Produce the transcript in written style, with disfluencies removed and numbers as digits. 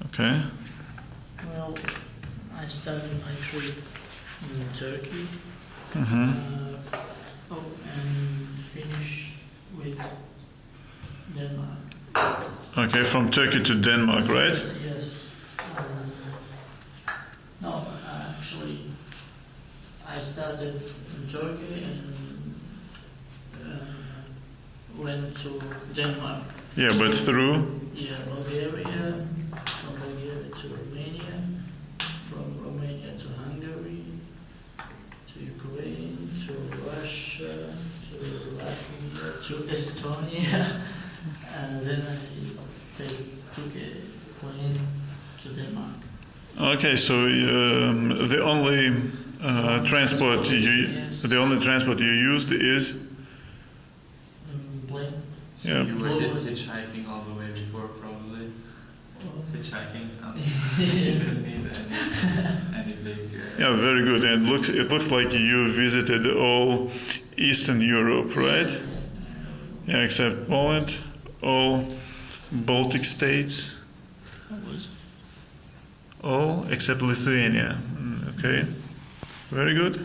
Okay. Well, I started my trip in Turkey. Mm-hmm. And finished with Denmark. Okay, from Turkey to Denmark, right? Yes. No, actually, I started in Turkey and went to Denmark. Yeah, but through? Yeah, Bulgaria, from Bulgaria to Romania, from Romania to Hungary, to Ukraine, to Russia, to Latvia, to Estonia, and then I took a plane to Denmark. Okay, so the only transport you used is Plane. yeah. You were hitchhiking all the way before, probably. Hitchhiking. You didn't need any big. Yeah, very good. And it looks like you visited all Eastern Europe, right? Yeah, except Poland, all Baltic states, all except Lithuania. Okay, very good.